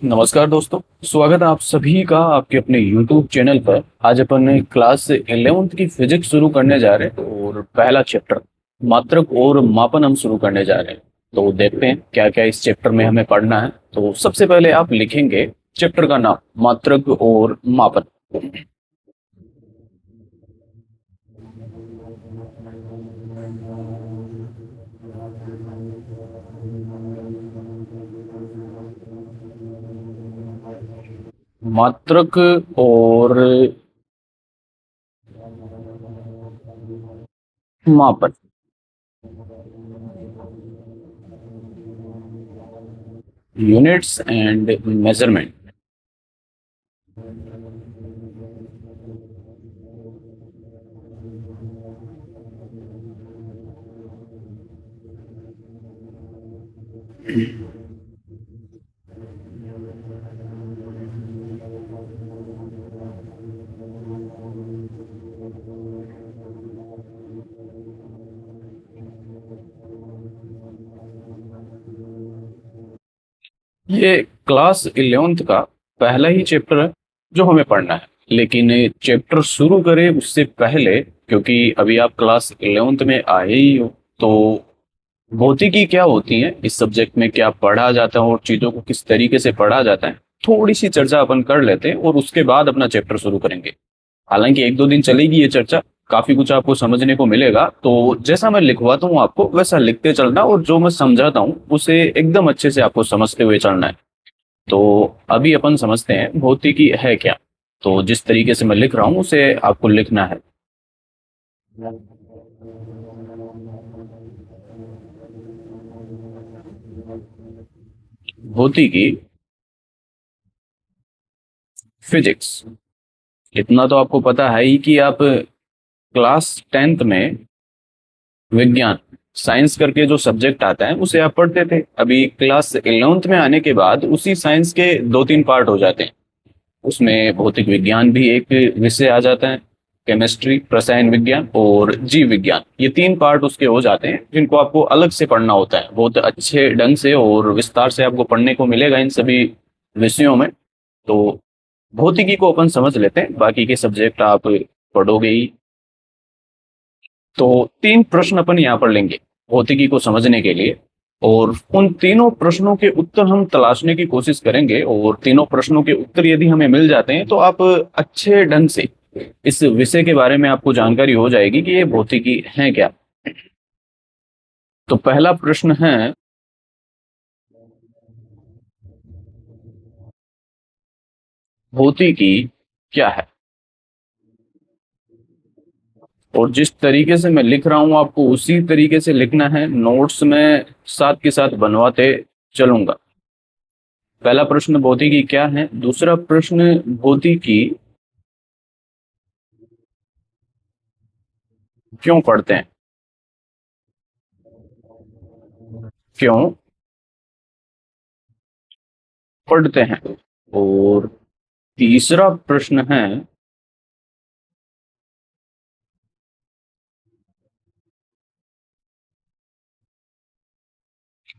नमस्कार दोस्तों। स्वागत है आप सभी का आपके अपने YouTube चैनल पर। आज अपन क्लास 11th की फिजिक्स शुरू करने जा रहे हैं और पहला चैप्टर मात्रक और मापन हम शुरू करने जा रहे हैं। तो देखते हैं क्या क्या इस चैप्टर में हमें पढ़ना है। तो सबसे पहले आप लिखेंगे चैप्टर का नाम मात्रक और मापन। मात्रक और मापन। Units and measurement. ये क्लास 11th का पहला ही चैप्टर है जो हमें पढ़ना है। लेकिन चैप्टर शुरू करें उससे पहले, क्योंकि अभी आप क्लास 11th में आए ही हो, तो भौतिकी क्या होती है, इस सब्जेक्ट में क्या पढ़ा जाता है और चीजों को किस तरीके से पढ़ा जाता है, थोड़ी सी चर्चा अपन कर लेते हैं और उसके बाद अपना चैप्टर शुरू करेंगे। हालांकि एक दो दिन चलेगी ये चर्चा, काफी कुछ आपको समझने को मिलेगा। तो जैसा मैं लिखवाता हूँ आपको वैसा लिखते चलना, और जो मैं समझाता हूँ उसे एकदम अच्छे से आपको समझते हुए चलना है। तो अभी अपन समझते हैं भौतिकी है क्या। तो जिस तरीके से मैं लिख रहा हूँ उसे आपको लिखना है। भौतिकी, फिजिक्स। इतना तो आपको पता है ही कि आप क्लास 10th में विज्ञान, साइंस करके जो सब्जेक्ट आता है उसे आप पढ़ते थे। अभी क्लास 11th में आने के बाद उसी साइंस के दो तीन पार्ट हो जाते हैं। उसमें भौतिक विज्ञान भी एक विषय आ जाता है, केमिस्ट्री, रसायन विज्ञान और जीव विज्ञान। ये तीन पार्ट उसके हो जाते हैं जिनको आपको अलग से पढ़ना होता है। बहुत अच्छे ढंग से और विस्तार से आपको पढ़ने को मिलेगा इन सभी विषयों में। तो भौतिकी को अपन समझ लेते हैं, बाकी के सब्जेक्ट आप पढ़ोगे ही। तो तीन प्रश्न अपन यहाँ पर लेंगे भौतिकी को समझने के लिए, और उन तीनों प्रश्नों के उत्तर हम तलाशने की कोशिश करेंगे। और तीनों प्रश्नों के उत्तर यदि हमें मिल जाते हैं तो आप अच्छे ढंग से इस विषय के बारे में आपको जानकारी हो जाएगी कि ये भौतिकी है क्या। तो पहला प्रश्न है, भौतिकी क्या है। और जिस तरीके से मैं लिख रहा हूं आपको उसी तरीके से लिखना है, नोट्स में साथ के साथ बनवाते चलूंगा। पहला प्रश्न भौतिकी क्या है, दूसरा प्रश्न भौतिकी क्यों पढ़ते हैं, क्यों पढ़ते हैं। और तीसरा प्रश्न है,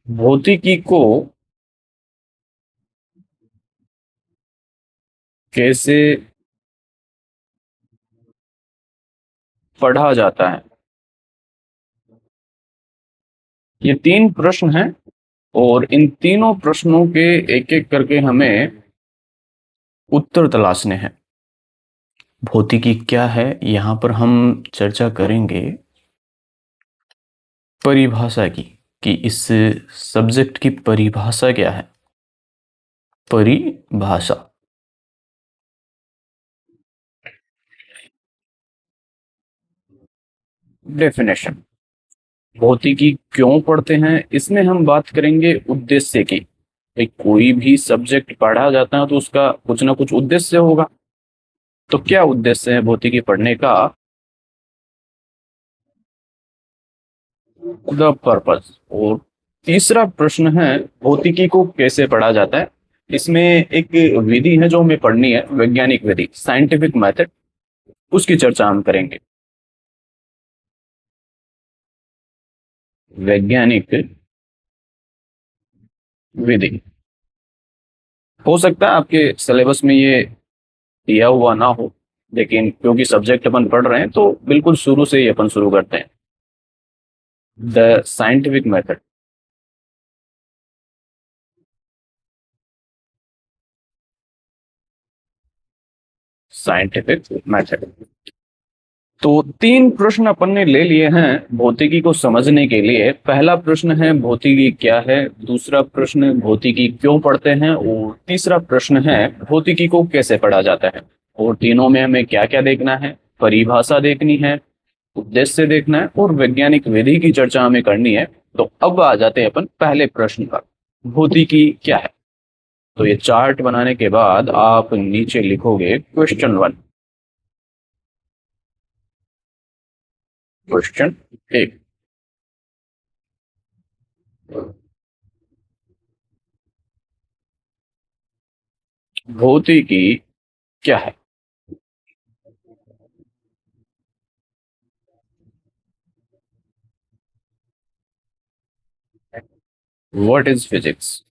भौतिकी को कैसे पढ़ा जाता है। ये तीन प्रश्न हैं और इन तीनों प्रश्नों के एक एक करके हमें उत्तर तलाशने हैं। भौतिकी क्या है, यहां पर हम चर्चा करेंगे परिभाषा की, कि इस सब्जेक्ट की परिभाषा क्या है। परिभाषा, डेफिनेशन। भौतिकी क्यों पढ़ते हैं, इसमें हम बात करेंगे उद्देश्य की। भाई कोई भी सब्जेक्ट पढ़ा जाता है तो उसका कुछ ना कुछ उद्देश्य होगा। तो क्या उद्देश्य है भौतिकी पढ़ने का, द पर्पस। और तीसरा प्रश्न है, भौतिकी को कैसे पढ़ा जाता है। इसमें एक विधि है जो हमें पढ़नी है, वैज्ञानिक विधि, साइंटिफिक मेथड, उसकी चर्चा हम करेंगे। वैज्ञानिक विधि। हो सकता है आपके सिलेबस में ये दिया हुआ ना हो, लेकिन क्योंकि सब्जेक्ट अपन पढ़ रहे हैं तो बिल्कुल शुरू से ही अपन शुरू करते हैं। The scientific method. Scientific method. तो तीन प्रश्न अपन ने ले लिए हैं भौतिकी को समझने के लिए। पहला प्रश्न है भौतिकी क्या है, दूसरा प्रश्न भौतिकी क्यों पढ़ते हैं, और तीसरा प्रश्न है भौतिकी को कैसे पढ़ा जाता है। और तीनों में हमें क्या क्या देखना है, परिभाषा देखनी है, उद्देश्य देखना है, और वैज्ञानिक विधि की चर्चा हमें करनी है। तो अब आ जाते हैं अपन पहले प्रश्न पर, भौतिकी क्या है। तो ये चार्ट बनाने के बाद आप नीचे लिखोगे क्वेश्चन 1। क्वेश्चन 1, भौतिकी क्या है। What is physics.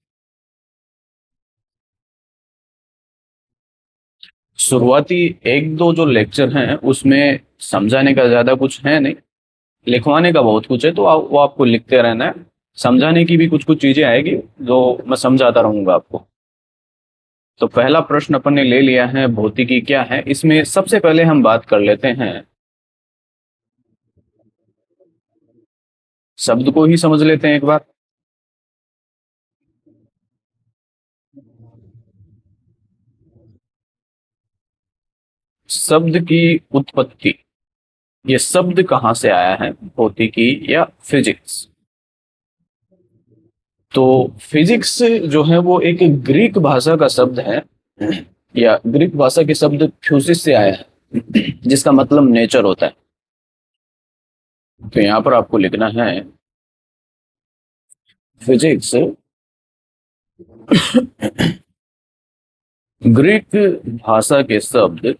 शुरुआती एक दो जो लेक्चर हैं उसमें समझाने का ज्यादा कुछ है नहीं, लिखवाने का बहुत कुछ है, तो वो आपको लिखते रहना है। समझाने की भी कुछ कुछ चीजें आएगी जो मैं समझाता रहूंगा आपको। तो पहला प्रश्न अपन ने ले लिया है भौतिकी क्या है। इसमें सबसे पहले हम बात कर लेते हैं, शब्द को ही समझ लेते हैं एक बार। शब्द की उत्पत्ति, ये शब्द कहाँ से आया है, भौतिकी या फिजिक्स। तो फिजिक्स जो है वो एक ग्रीक भाषा का शब्द है, या ग्रीक भाषा के शब्द फ्यूसिस से आया है, जिसका मतलब नेचर होता है। तो यहाँ पर आपको लिखना है फिजिक्स ग्रीक भाषा के शब्द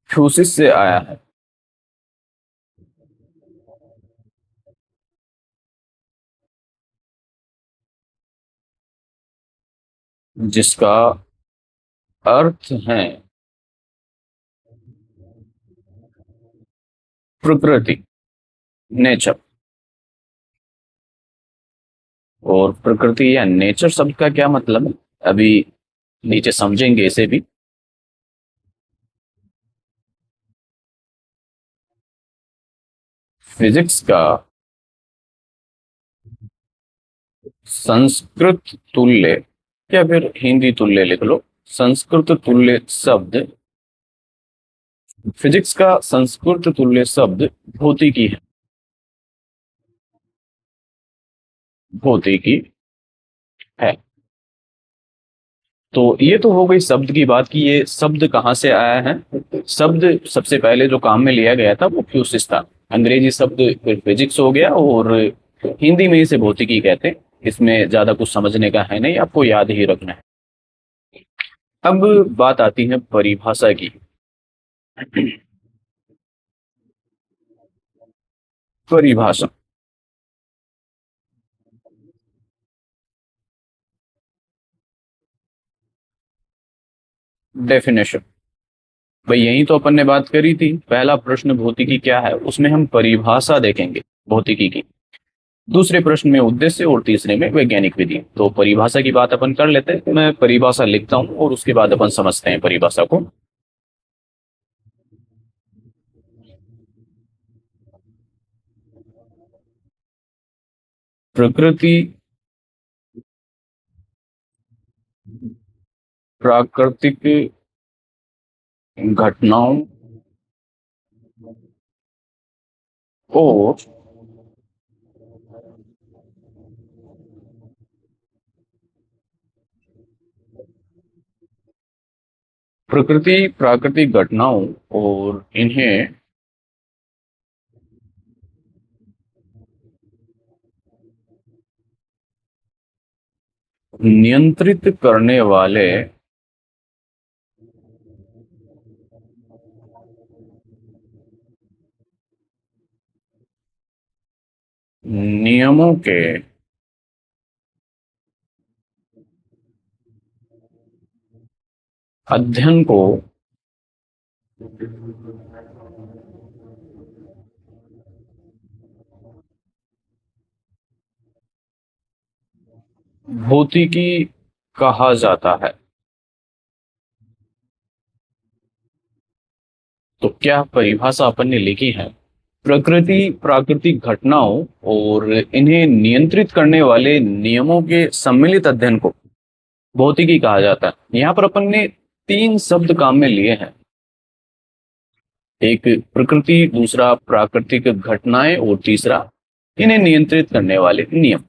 फ्यूसिस से आया है, जिसका अर्थ है प्रकृति, नेचर। और प्रकृति या नेचर शब्द का क्या मतलब है, अभी नीचे समझेंगे इसे भी। फिजिक्स का संस्कृत तुल्य, या फिर हिंदी तुल्य लिख लो, संस्कृत तुल्य शब्द, फिजिक्स का संस्कृत तुल्य शब्द भौतिकी है। भौतिकी है। तो ये तो हो गई शब्द की बात की ये शब्द कहाँ से आया है। शब्द सबसे पहले जो काम में लिया गया था वो फ्यूसिस था। अंग्रेजी शब्द फिर फिजिक्स हो गया, और हिंदी में इसे भौतिकी कहते हैं। इसमें ज्यादा कुछ समझने का है नहीं, आपको याद ही रखना है। अब बात आती है परिभाषा की। परिभाषा, डेफिनेशन। भाई यही तो अपन ने बात करी थी, पहला प्रश्न भौतिकी क्या है, उसमें हम परिभाषा देखेंगे भौतिकी की। दूसरे प्रश्न में उद्देश्य, और तीसरे में वैज्ञानिक विधि। तो परिभाषा की बात अपन कर लेते हैं। मैं परिभाषा लिखता हूँ और उसके बाद अपन समझते हैं परिभाषा को। प्रकृति, प्राकृतिक घटनाओं और प्रकृति प्राकृतिक घटनाओं और इन्हें नियंत्रित करने वाले नियमों के अध्ययन को भौतिकी कहा जाता है। तो क्या परिभाषा अपन ने लिखी है? प्रकृति प्राकृतिक घटनाओं और इन्हें नियंत्रित करने वाले नियमों के सम्मिलित अध्ययन को भौतिकी कहा जाता है। यहाँ पर अपन ने तीन शब्द काम में लिए हैं। एक प्रकृति, दूसरा प्राकृतिक घटनाएं और तीसरा इन्हें नियंत्रित करने वाले नियम।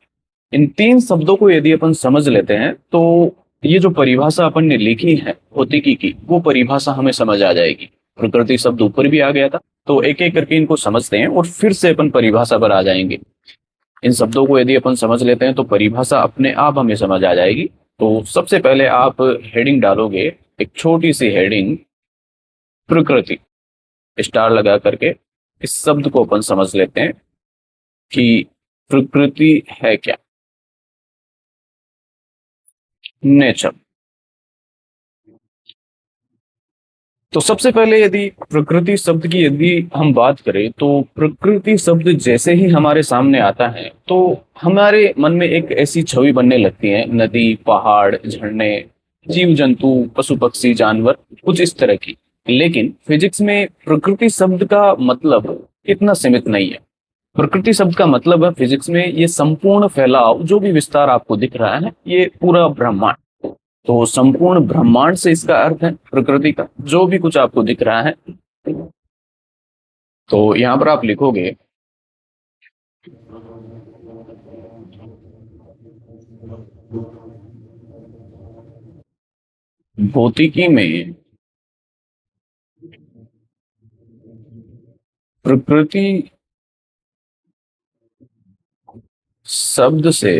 इन तीन शब्दों को यदि अपन समझ लेते हैं तो ये जो परिभाषा अपन ने लिखी है भौतिकी की, वो परिभाषा हमें समझ आ जाएगी। प्रकृति शब्द ऊपर भी आ गया था, तो एक एक करके इनको समझते हैं और फिर से अपन परिभाषा पर आ जाएंगे। इन शब्दों को यदि अपन समझ लेते हैं तो परिभाषा अपने आप हमें समझ आ जाएगी। तो सबसे पहले आप हेडिंग डालोगे, एक छोटी सी हेडिंग, प्रकृति, स्टार लगा करके इस शब्द को अपन समझ लेते हैं कि प्रकृति है क्या। नेचर। तो सबसे पहले यदि प्रकृति शब्द की यदि हम बात करें तो प्रकृति शब्द जैसे ही हमारे सामने आता है तो हमारे मन में एक ऐसी छवि बनने लगती है, नदी, पहाड़, झरने, जीव जंतु, पशु पक्षी, जानवर, कुछ इस तरह की। लेकिन फिजिक्स में प्रकृति शब्द का मतलब इतना सीमित नहीं है। प्रकृति शब्द का मतलब है फिजिक्स में ये संपूर्ण फैलाव, जो भी विस्तार आपको दिख रहा है, ये पूरा ब्रह्मांड। तो संपूर्ण ब्रह्मांड से इसका अर्थ है प्रकृति का, जो भी कुछ आपको दिख रहा है। तो यहां पर आप लिखोगे भौतिकी में प्रकृति शब्द से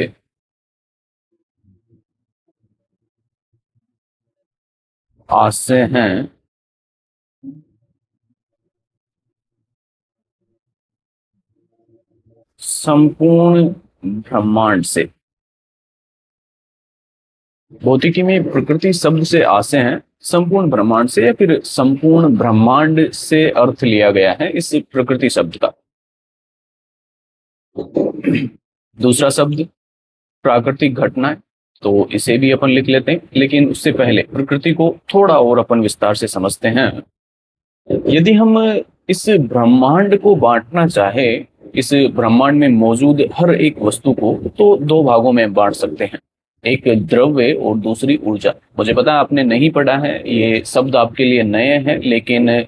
आशय हैं संपूर्ण ब्रह्मांड से। भौतिकी में प्रकृति शब्द से आशय हैं संपूर्ण ब्रह्मांड से, या फिर संपूर्ण ब्रह्मांड से अर्थ लिया गया है इस प्रकृति शब्द का। दूसरा शब्द प्राकृतिक घटनाएं, तो इसे भी अपन लिख लेते हैं, लेकिन उससे पहले प्रकृति को थोड़ा और अपन विस्तार से समझते हैं। यदि हम इस ब्रह्मांड को बांटना चाहे, इस ब्रह्मांड में मौजूद हर एक वस्तु को, तो दो भागों में बांट सकते हैं, एक द्रव्य और दूसरी ऊर्जा। मुझे पता है आपने नहीं पढ़ा है, ये शब्द आपके लिए नए हैं, लेकिन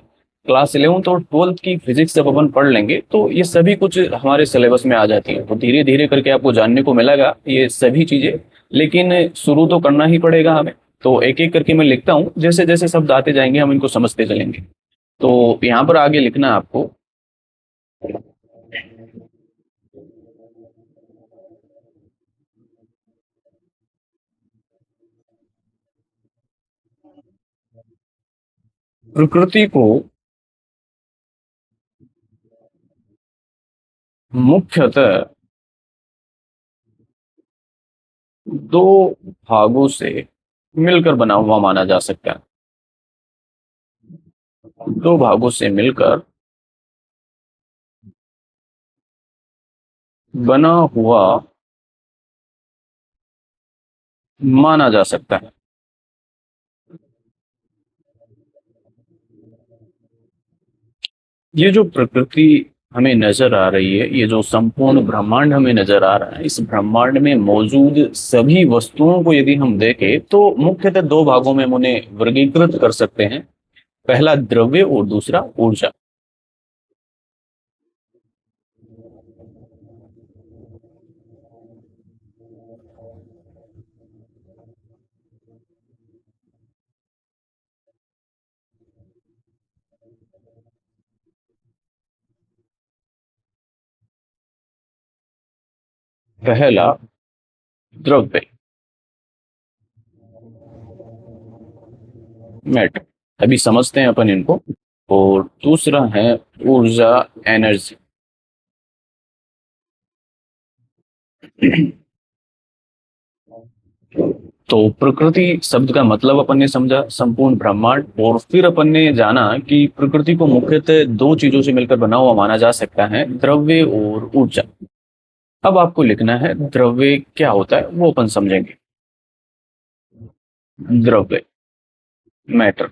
क्लास 11th और 12th की फिजिक्स जब अपन पढ़ लेंगे तो ये सभी कुछ हमारे सिलेबस में आ जाती है। तो धीरे धीरे करके आपको जानने को मिलेगा ये सभी चीजें, लेकिन शुरू तो करना ही पड़ेगा हमें। तो एक एक करके मैं लिखता हूँ, जैसे जैसे शब्द आते जाएंगे हम इनको समझते चलेंगे। तो यहाँ पर आगे लिखना है आपको, प्रकृति को मुख्यतः दो भागों से मिलकर बना हुआ माना जा सकता है। दो भागों से मिलकर बना हुआ माना जा सकता है। ये जो प्रकृति हमें नजर आ रही है, ये जो संपूर्ण ब्रह्मांड हमें नजर आ रहा है, इस ब्रह्मांड में मौजूद सभी वस्तुओं को यदि हम देखें तो मुख्यतः दो भागों में हम उन्हें वर्गीकृत कर सकते हैं। पहला द्रव्य और दूसरा ऊर्जा। पहला द्रव्य, मैटर। अभी समझते हैं अपन इनको। और दूसरा है ऊर्जा, एनर्जी। तो प्रकृति शब्द का मतलब अपन ने समझा, संपूर्ण ब्रह्मांड, और फिर अपन ने जाना कि प्रकृति को मुख्यतः दो चीजों से मिलकर बना हुआ माना जा सकता है, द्रव्य और ऊर्जा। अब आपको लिखना है द्रव्य क्या होता है, वो अपन समझेंगे। द्रव्य, मैटर।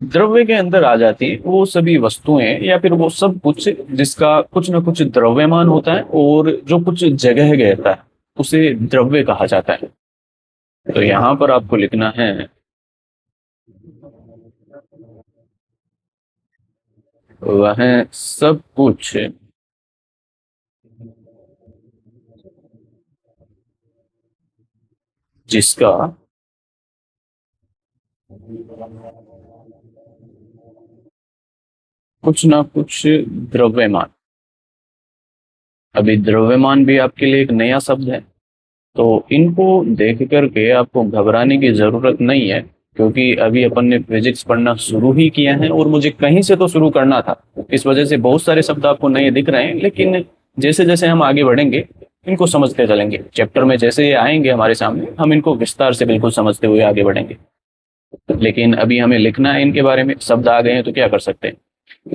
द्रव्य के अंदर आ जाती है वो सभी वस्तुएं या फिर वो सब कुछ जिसका कुछ ना कुछ द्रव्यमान होता है और जो कुछ जगह घेरता है उसे द्रव्य कहा जाता है। तो यहाँ पर आपको लिखना है वह सब कुछ जिसका कुछ ना कुछ द्रव्यमान। अभी द्रव्यमान भी आपके लिए एक नया शब्द है, तो इनको देख करके आपको घबराने की जरूरत नहीं है, क्योंकि अभी अपन ने फिजिक्स पढ़ना शुरू ही किया है और मुझे कहीं से तो शुरू करना था। इस वजह से बहुत सारे शब्द आपको नए दिख रहे हैं, लेकिन जैसे जैसे हम आगे बढ़ेंगे इनको समझते चलेंगे। चैप्टर में जैसे ये आएंगे हमारे सामने हम इनको विस्तार से बिल्कुल समझते हुए आगे बढ़ेंगे। लेकिन अभी हमें लिखना है इनके बारे में, शब्द आ गए हैं तो क्या कर सकते हैं।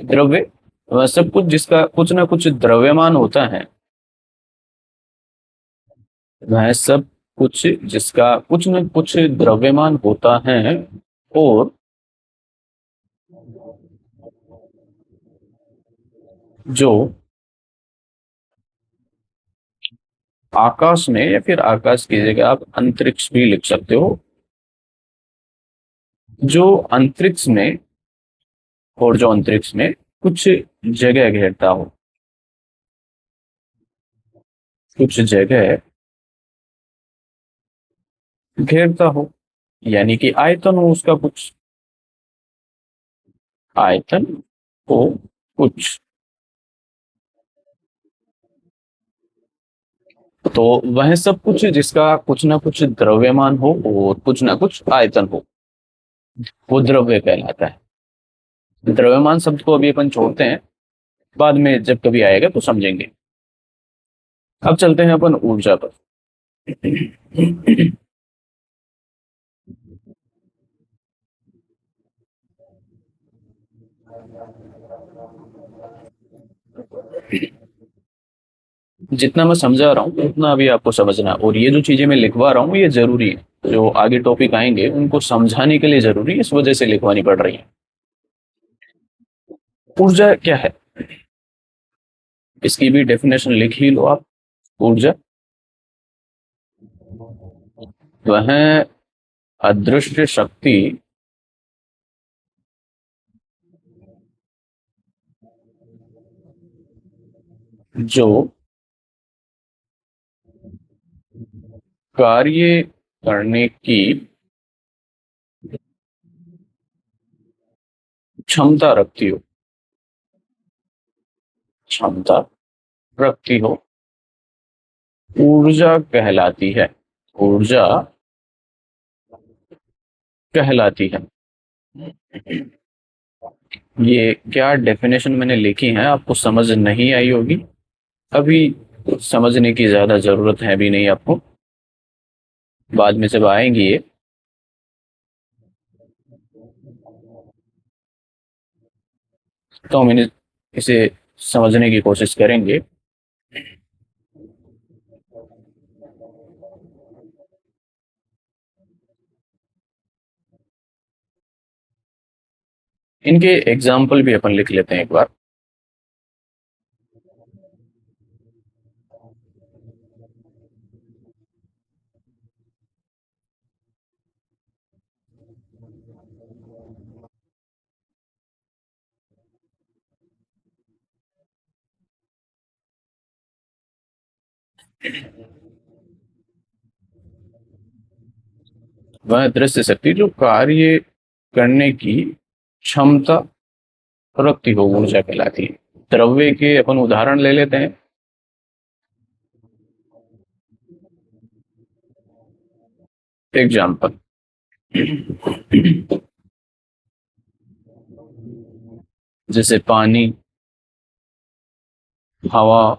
द्रव्य, वह सब कुछ जिसका कुछ ना कुछ द्रव्यमान होता है। वह सब कुछ जिसका कुछ न कुछ द्रव्यमान होता है और जो आकाश में, या फिर आकाश की जगह आप अंतरिक्ष भी लिख सकते हो, जो अंतरिक्ष में, और जो अंतरिक्ष में कुछ जगह घेरता हो, कुछ जगह घेरता हो, यानी कि आयतन हो उसका कुछ, आयतन हो कुछ। तो वह सब कुछ जिसका कुछ ना कुछ द्रव्यमान हो और कुछ ना कुछ आयतन हो, वो द्रव्य कहलाता है। द्रव्यमान शब्द को अभी अपन छोड़ते हैं, बाद में जब कभी आएगा तो समझेंगे। अब चलते हैं अपन ऊर्जा पर। जितना मैं समझा रहा हूँ उतना अभी आपको समझना है, और ये जो चीजें मैं लिखवा रहा हूँ ये जरूरी है, जो आगे टॉपिक आएंगे उनको समझाने के लिए जरूरी है, इस वजह से लिखवानी पड़ रही है। ऊर्जा क्या है, इसकी भी डेफिनेशन लिख ही लो आप। ऊर्जा वह अदृश्य शक्ति जो कार्य करने की क्षमता रखती हो, क्षमता रखती हो, ऊर्जा कहलाती है। ऊर्जा कहलाती है। ये क्या डेफिनेशन मैंने लिखी है आपको समझ नहीं आई होगी, अभी समझने की ज्यादा जरूरत है भी नहीं आपको, बाद में जब आएंगी ये तो हम इसे समझने की कोशिश करेंगे। इनके एग्जाम्पल भी अपन लिख लेते हैं एक बार। वह दृश्य शक्ति जो कार्य करने की क्षमता रखती हो ऊर्जा कहलाती है। द्रव्य के अपन उदाहरण ले लेते हैं। एग्जाम्पल, जैसे पानी, हवा,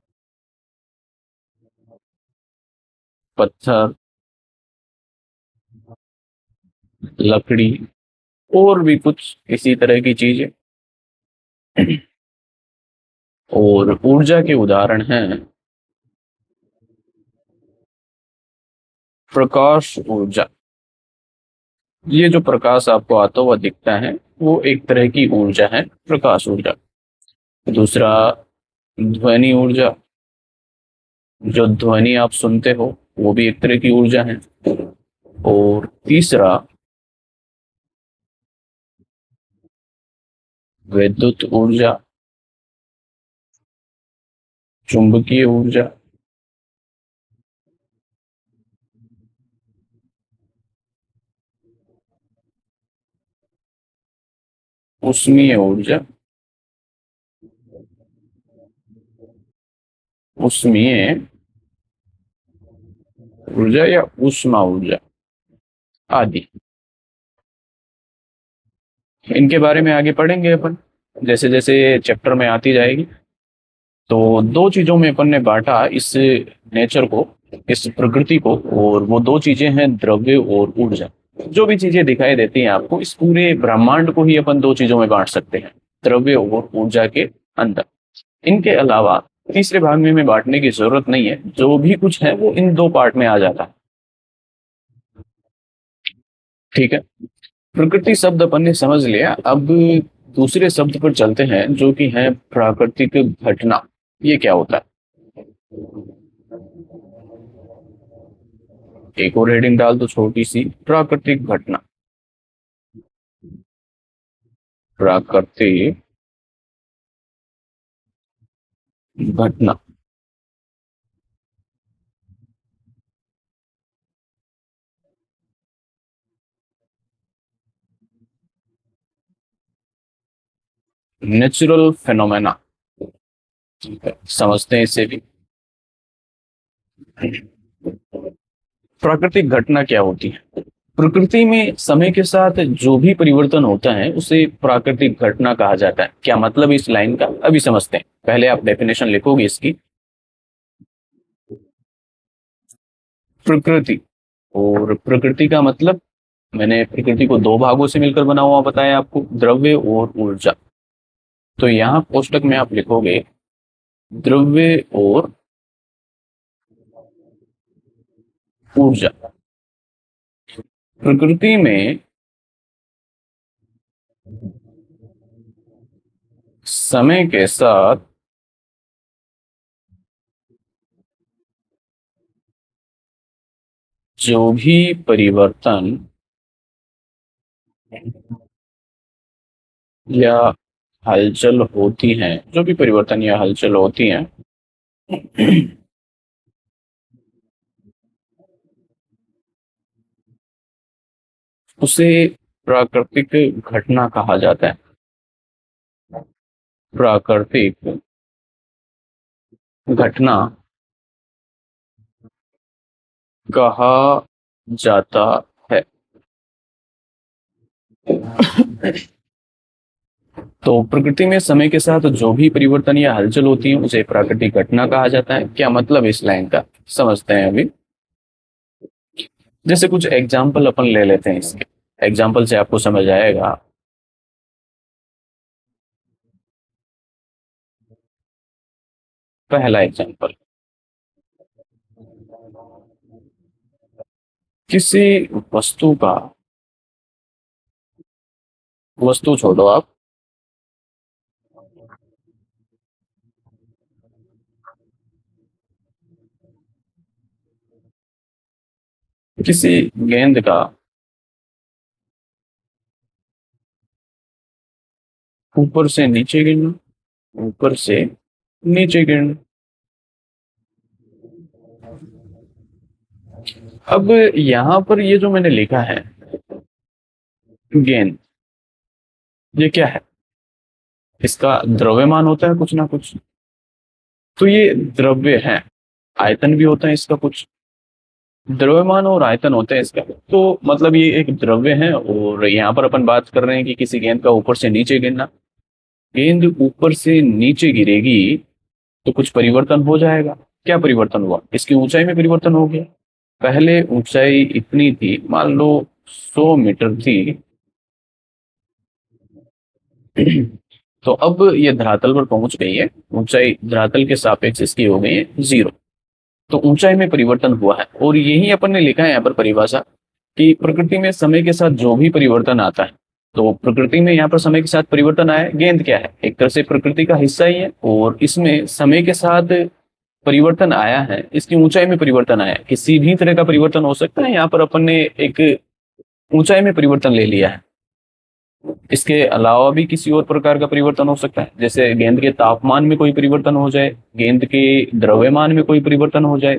पत्थर, लकड़ी, और भी कुछ इसी तरह की चीजें। और ऊर्जा के उदाहरण हैं प्रकाश ऊर्जा। ये जो प्रकाश आपको आता हुआ दिखता है वो एक तरह की ऊर्जा है, प्रकाश ऊर्जा। दूसरा, ध्वनि ऊर्जा, जो ध्वनि आप सुनते हो वो भी एक तरह की ऊर्जा है। और तीसरा, विद्युत ऊर्जा, चुंबकीय ऊर्जा, उष्मीय ऊर्जा, उष्मीय ऊर्जा या ऊष्मा ऊर्जा आदि। इनके बारे में आगे पढ़ेंगे अपन, जैसे जैसे चैप्टर में आती जाएगी। तो दो चीजों में अपन ने बांटा इस नेचर को, इस प्रकृति को, और वो दो चीजें हैं द्रव्य और ऊर्जा। जो भी चीजें दिखाई देती हैं आपको, इस पूरे ब्रह्मांड को ही अपन दो चीजों में बांट सकते हैं, द्रव्य और ऊर्जा के अंदर। इनके अलावा तीसरे भाग में बांटने की जरूरत नहीं है, जो भी कुछ है वो इन दो पार्ट में आ जाता है। ठीक है, प्रकृति शब्द अपन ने समझ लिया। अब दूसरे शब्द पर चलते हैं जो कि है प्राकृतिक घटना। ये क्या होता है? एक और हेडिंग डाल दो छोटी सी, प्राकृतिक घटना। प्राकृतिक घटना। Natural phenomena. समझते हैं इसे भी। प्राकृतिक घटना क्या होती है? प्रकृति में समय के साथ जो भी परिवर्तन होता है उसे प्राकृतिक घटना कहा जाता है। क्या मतलब इस लाइन का, अभी समझते हैं। पहले आप डेफिनेशन लिखोगे इसकी। प्रकृति, और प्रकृति का मतलब, मैंने प्रकृति को दो भागों से मिलकर बना हुआ बताया आपको, द्रव्य और ऊर्जा। तो यहाँ कोष्टक में आप लिखोगे द्रव्य और ऊर्जा। प्रकृति में समय के साथ जो भी परिवर्तन या हलचल होती हैं, जो भी परिवर्तन या हलचल होती हैं, उसे प्राकृतिक घटना कहा जाता है। प्राकृतिक घटना कहा जाता है। तो प्रकृति में समय के साथ जो भी परिवर्तन या हलचल होती है उसे प्राकृतिक घटना कहा जाता है। क्या मतलब इस लाइन का, समझते हैं अभी। जैसे कुछ एग्जाम्पल अपन ले लेते हैं, इसके एग्जाम्पल से आपको समझ आएगा। पहला एग्जाम्पल, किसी वस्तु का, वस्तु छोड़ो आप, किसी गेंद का ऊपर से नीचे गिरना, ऊपर से नीचे गिरना। अब यहाँ पर ये जो मैंने लिखा है गेंद, ये क्या है? इसका द्रव्यमान होता है कुछ ना कुछ, तो ये द्रव्य है। आयतन भी होता है इसका कुछ, द्रव्यमान और आयतन होता है इसका। तो मतलब ये एक द्रव्य है, और यहाँ पर अपन बात कर रहे हैं कि किसी गेंद का ऊपर से नीचे गिरना। गेंद ऊपर से नीचे गिरेगी तो कुछ परिवर्तन हो जाएगा। क्या परिवर्तन हुआ? इसकी ऊंचाई में परिवर्तन हो गया। पहले ऊंचाई इतनी थी, मान लो 100 मीटर थी। तो अब ये धरातल पर पहुंच गई है। ऊंचाई धरातल के सापेक्ष इसकी हो गई है 0। तो ऊंचाई में परिवर्तन हुआ है, और यही अपन ने लिखा है यहाँ पर परिभाषा कि प्रकृति में समय के साथ जो भी परिवर्तन आता है, तो प्रकृति में यहाँ पर समय के साथ परिवर्तन आया। गेंद क्या है? एक तरह से प्रकृति का हिस्सा ही है, और इसमें समय के साथ परिवर्तन आया है। इसकी ऊंचाई में परिवर्तन आया है। किसी भी तरह का परिवर्तन हो सकता है। यहाँ पर अपन ने एक ऊंचाई में परिवर्तन ले लिया है। इसके अलावा भी किसी और प्रकार का परिवर्तन हो सकता है, जैसे गेंद के तापमान में कोई परिवर्तन हो जाए, गेंद के द्रव्यमान में कोई परिवर्तन हो जाए,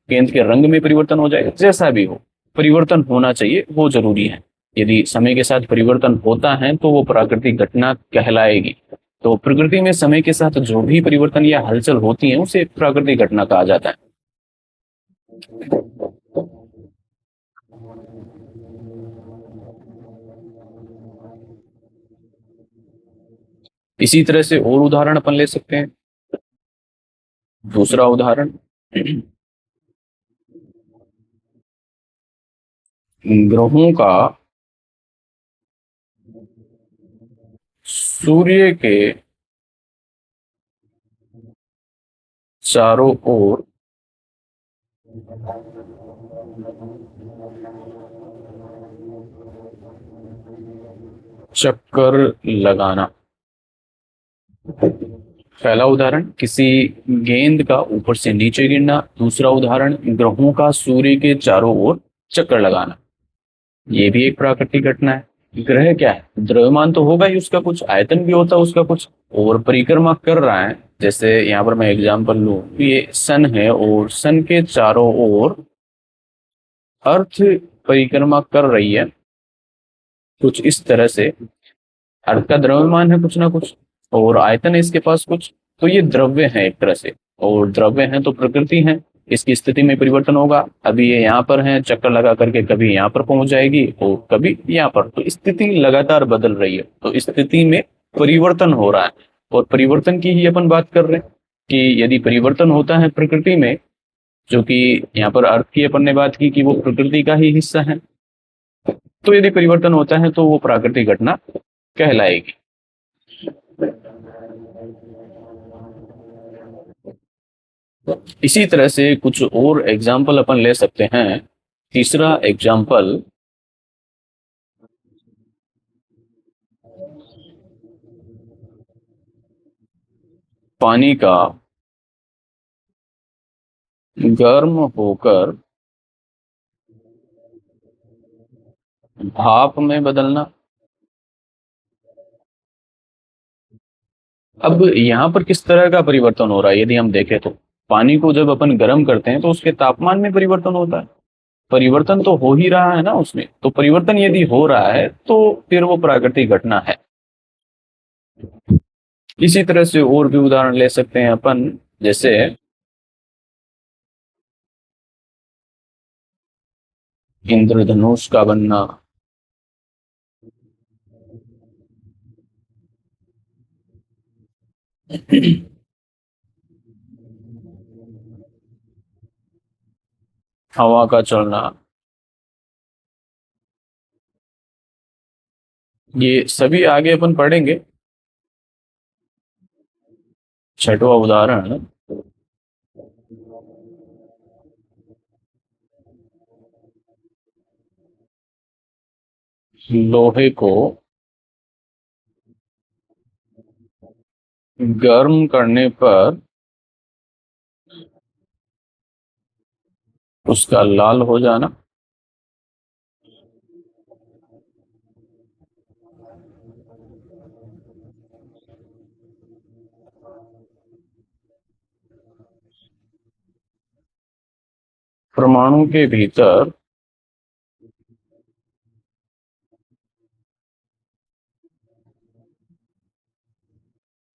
गेंद के रंग में परिवर्तन हो जाए। जैसा भी हो, परिवर्तन होना चाहिए, वो जरूरी है। यदि समय के साथ परिवर्तन होता है तो वो प्राकृतिक घटना कहलाएगी। तो प्रकृति में समय के साथ जो भी परिवर्तन या हलचल होती है उसे प्राकृतिक घटना कहा जाता है। इसी तरह से और उदाहरण अपन ले सकते हैं। दूसरा उदाहरण, ग्रहों का सूर्य के चारों ओर चक्कर लगाना। पहला उदाहरण, किसी गेंद का ऊपर से नीचे गिरना। दूसरा उदाहरण, ग्रहों का सूर्य के चारों ओर चक्कर लगाना। ये भी एक प्राकृतिक घटना है। ग्रह क्या है? द्रव्यमान तो होगा ही, उसका कुछ आयतन भी होता है, उसका कुछ, और परिक्रमा कर रहा है। जैसे यहाँ पर मैं एग्जांपल लूं, ये सन है, और सन के चारों ओर अर्थ परिक्रमा कर रही है, कुछ इस तरह से। अर्थ का द्रव्यमान है कुछ ना कुछ, और आयतन है इसके पास कुछ। तो ये द्रव्य है एक तरह से, और द्रव्य है तो प्रकृति है। इसकी स्थिति में परिवर्तन होगा। अभी ये यहाँ पर है, चक्कर लगा करके कभी यहाँ पर पहुंच जाएगी और कभी यहाँ पर। तो स्थिति लगातार बदल रही है, तो स्थिति में परिवर्तन हो रहा है। और परिवर्तन की ही अपन बात कर रहे हैं कि यदि परिवर्तन होता है प्रकृति में, जो कि यहाँ पर अर्थ की अपन ने बात की कि वो प्रकृति का ही हिस्सा है, तो यदि परिवर्तन होता है तो वो प्राकृतिक घटना कहलाएगी। इसी तरह से कुछ और एग्जाम्पल अपन ले सकते हैं। तीसरा एग्जाम्पल, पानी का गर्म होकर भाप में बदलना। अब यहाँ पर किस तरह का परिवर्तन हो रहा है यदि हम देखें तो, पानी को जब अपन गर्म करते हैं तो उसके तापमान में परिवर्तन होता है। परिवर्तन तो हो ही रहा है ना उसमें। तो परिवर्तन यदि हो रहा है तो फिर वो प्राकृतिक घटना है। इसी तरह से और भी उदाहरण ले सकते हैं अपन, जैसे इंद्रधनुष का बनना। हवा का चलना। ये सभी आगे अपन पढ़ेंगे। छठवां उदाहरण, लोहे को गर्म करने पर उसका लाल हो जाना। परमाणु के भीतर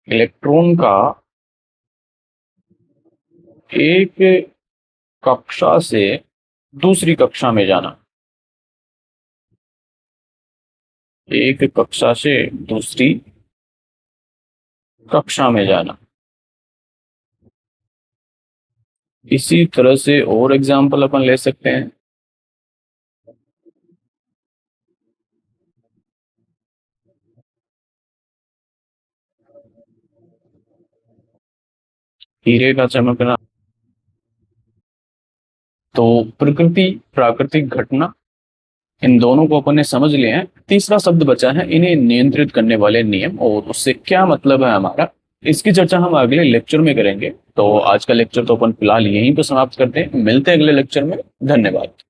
इलेक्ट्रॉन का एक कक्षा से दूसरी कक्षा में जाना। एक कक्षा से दूसरी कक्षा में जाना। इसी तरह से और एग्जाम्पल अपन ले सकते हैं। हीरे का चमकना। तो प्रकृति प्राकृतिक घटना, इन दोनों को अपन ने समझ लिया है। तीसरा शब्द बचा है इन्हें नियंत्रित करने वाले नियम, और उससे क्या मतलब है हमारा, इसकी चर्चा हम अगले लेक्चर में करेंगे। तो आज का लेक्चर तो अपन फिलहाल यहीं पर समाप्त करते हैं, मिलते हैं अगले लेक्चर में। धन्यवाद।